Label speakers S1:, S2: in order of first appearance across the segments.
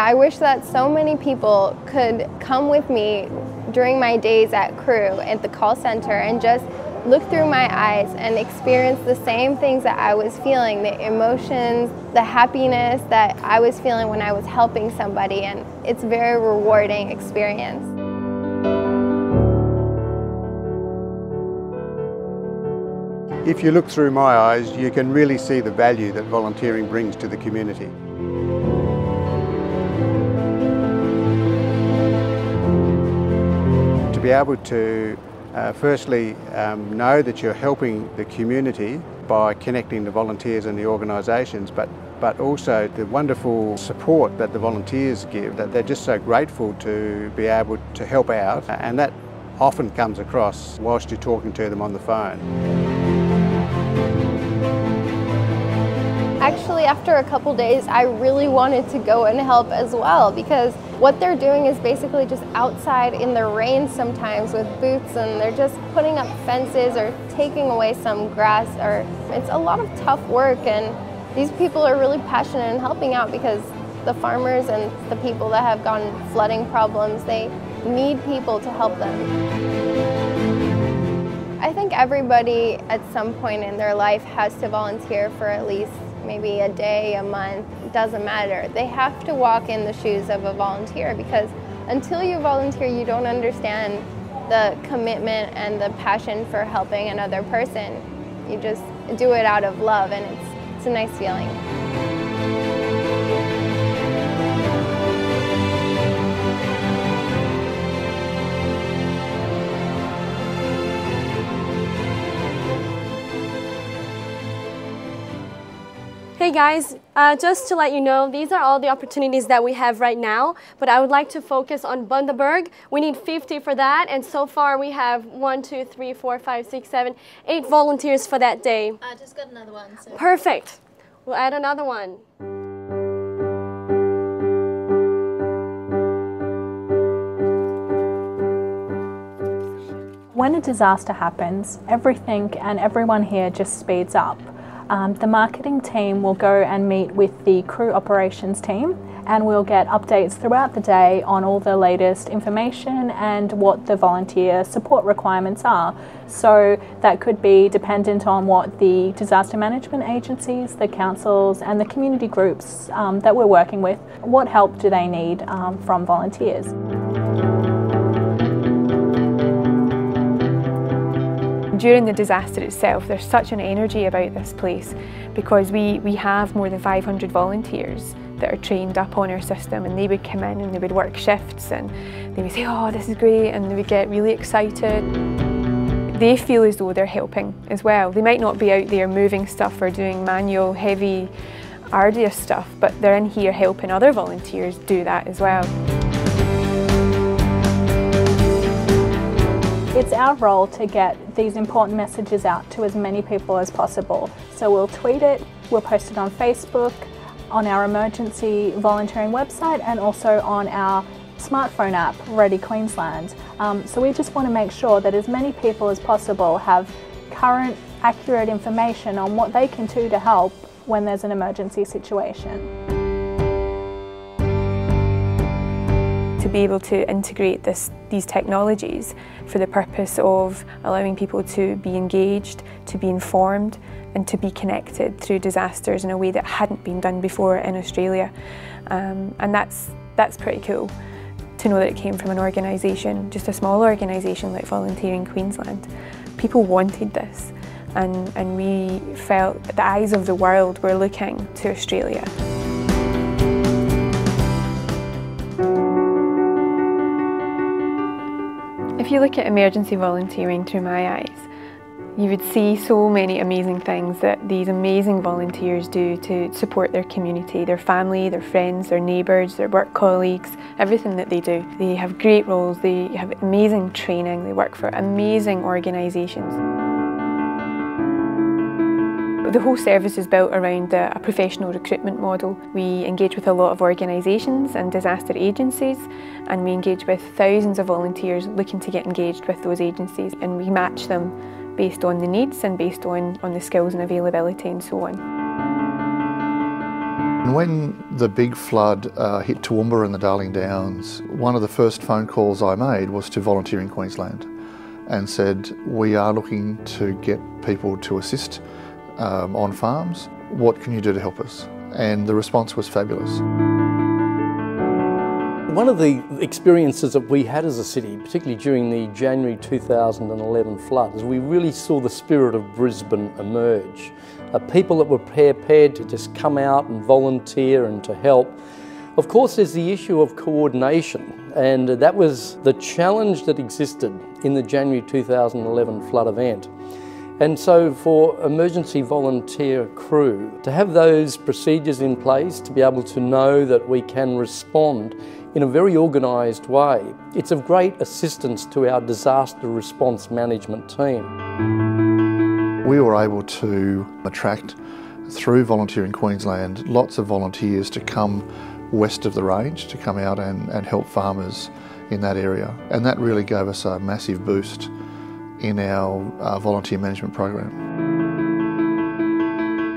S1: I wish that so many people could come with me during my days at crew at the call center and just look through my eyes and experience the same things that I was feeling, the emotions, the happiness that I was feeling when I was helping somebody, and it's a very rewarding experience.
S2: If you look through my eyes, you can really see the value that volunteering brings to the community. To be able to firstly know that you're helping the community by connecting the volunteers and the organisations, but also the wonderful support that the volunteers give, that they're just so grateful to be able to help out, and that often comes across whilst you're talking to them on the phone.
S1: Actually, after a couple days, I really wanted to go and help as well, because what they're doing is basically just outside in the rain sometimes with boots, and they're just putting up fences or taking away some grass, or it's a lot of tough work, and these people are really passionate in helping out because the farmers and the people that have gotten flooding problems, they need people to help them. I think everybody at some point in their life has to volunteer for at least maybe a day, a month, it doesn't matter. They have to walk in the shoes of a volunteer, because until you volunteer, you don't understand the commitment and the passion for helping another person. You just do it out of love, and it's a nice feeling.
S3: Hey guys, just to let you know, these are all the opportunities that we have right now, but I would like to focus on Bundaberg. We need 50 for that, and so far we have 1, 2, 3, 4, 5, 6, 7, 8 volunteers for that day.
S4: I just got another one. So.
S3: Perfect. We'll add another one.
S5: When a disaster happens, everything and everyone here just speeds up. The marketing team will go and meet with the crew operations team, and we'll get updates throughout the day on all the latest information and what the volunteer support requirements are. So that could be dependent on what the disaster management agencies, the councils and the community groups that we're working with, what help do they need from volunteers.
S6: During the disaster itself, there's such an energy about this place, because we have more than 500 volunteers that are trained up on our system, and they would come in and they would work shifts and they would say, oh, this is great, and they would get really excited. They feel as though they're helping as well. They might not be out there moving stuff or doing manual, heavy, arduous stuff, but they're in here helping other volunteers do that as well.
S5: It's our role to get these important messages out to as many people as possible. So we'll tweet it, we'll post it on Facebook, on our emergency volunteering website, and also on our smartphone app, Ready Queensland. So we just want to make sure that as many people as possible have current, accurate information on what they can do to help when there's an emergency situation.
S6: To be able to integrate these technologies for the purpose of allowing people to be engaged, to be informed and to be connected through disasters in a way that hadn't been done before in Australia. And that's pretty cool to know that it came from an organisation, just a small organisation like Volunteering Queensland. People wanted this, and we felt that the eyes of the world were looking to Australia. If you look at emergency volunteering through my eyes, you would see so many amazing things that these amazing volunteers do to support their community, their family, their friends, their neighbours, their work colleagues, everything that they do. They have great roles, they have amazing training, they work for amazing organisations. The whole service is built around a professional recruitment model. We engage with a lot of organisations and disaster agencies, and we engage with thousands of volunteers looking to get engaged with those agencies, and we match them based on the needs and based on the skills and availability and so on.
S4: And when the big flood hit Toowoomba and the Darling Downs, one of the first phone calls I made was to Volunteering Queensland and said, we are looking to get people to assist on farms. What can you do to help us? And the response was fabulous.
S7: One of the experiences that we had as a city, particularly during the January 2011 flood, is we really saw the spirit of Brisbane emerge. People that were prepared to just come out and volunteer and to help. Of course, there's the issue of coordination, and that was the challenge that existed in the January 2011 flood event. And so for emergency volunteer crew, to have those procedures in place, to be able to know that we can respond in a very organised way, it's of great assistance to our disaster response management team.
S4: We were able to attract, through Volunteering Queensland, lots of volunteers to come west of the range, to come out and help farmers in that area. And that really gave us a massive boost in our volunteer management program.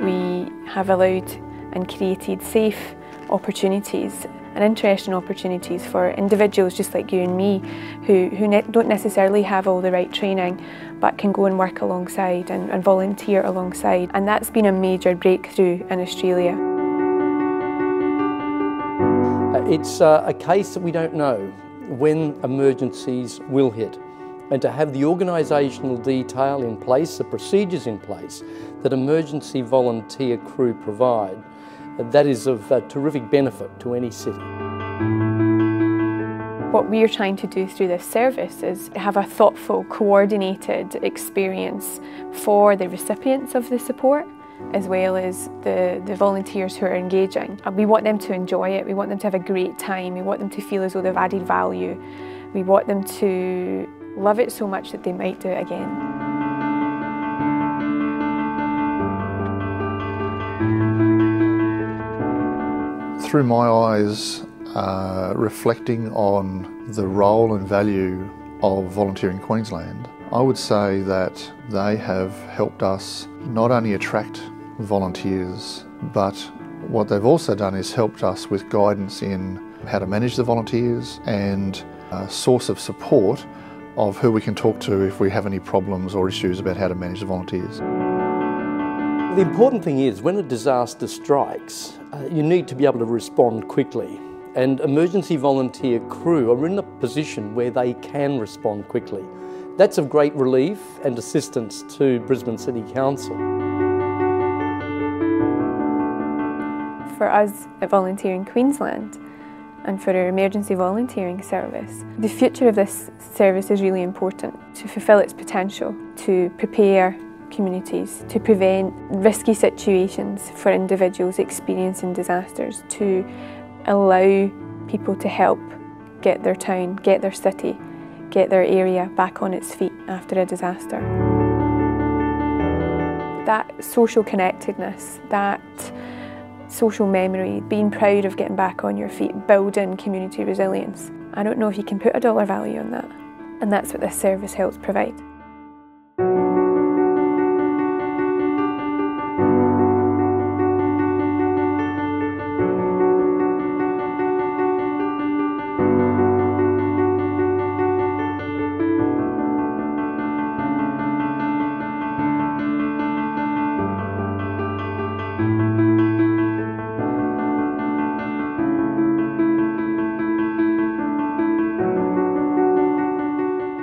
S6: We have allowed and created safe opportunities and interesting opportunities for individuals just like you and me who don't necessarily have all the right training but can go and work alongside and volunteer alongside, and that's been a major breakthrough in Australia.
S7: It's a case that we don't know when emergencies will hit, and to have the organisational detail in place, the procedures in place that emergency volunteer crew provide, that is of terrific benefit to any city.
S6: What we're trying to do through this service is have a thoughtful, coordinated experience for the recipients of the support as well as the volunteers who are engaging. We want them to enjoy it, we want them to have a great time, we want them to feel as though they've added value, we want them to love it so much that they might do it again.
S4: Through my eyes, reflecting on the role and value of Volunteering Queensland, I would say that they have helped us not only attract volunteers, but what they've also done is helped us with guidance in how to manage the volunteers and a source of support of who we can talk to if we have any problems or issues about how to manage the volunteers.
S7: The important thing is, when a disaster strikes, you need to be able to respond quickly. And emergency volunteer crew are in a position where they can respond quickly. That's of great relief and assistance to Brisbane City Council.
S6: For us at Volunteering Queensland and for our emergency volunteering service, the future of this service is really important to fulfil its potential, to prepare communities, to prevent risky situations for individuals experiencing disasters, to allow people to help get their town, get their city, get their area back on its feet after a disaster. That social connectedness, that social memory, being proud of getting back on your feet, building community resilience. I don't know if you can put a dollar value on that, and that's what this service helps provide.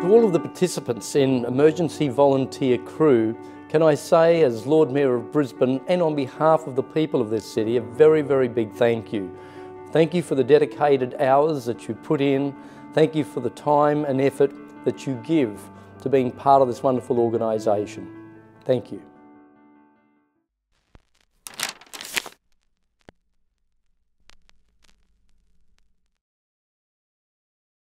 S7: To all of the participants in emergency volunteer crew, can I say, as Lord Mayor of Brisbane and on behalf of the people of this city, a very, very big thank you. Thank you for the dedicated hours that you put in. Thank you for the time and effort that you give to being part of this wonderful organisation. Thank you.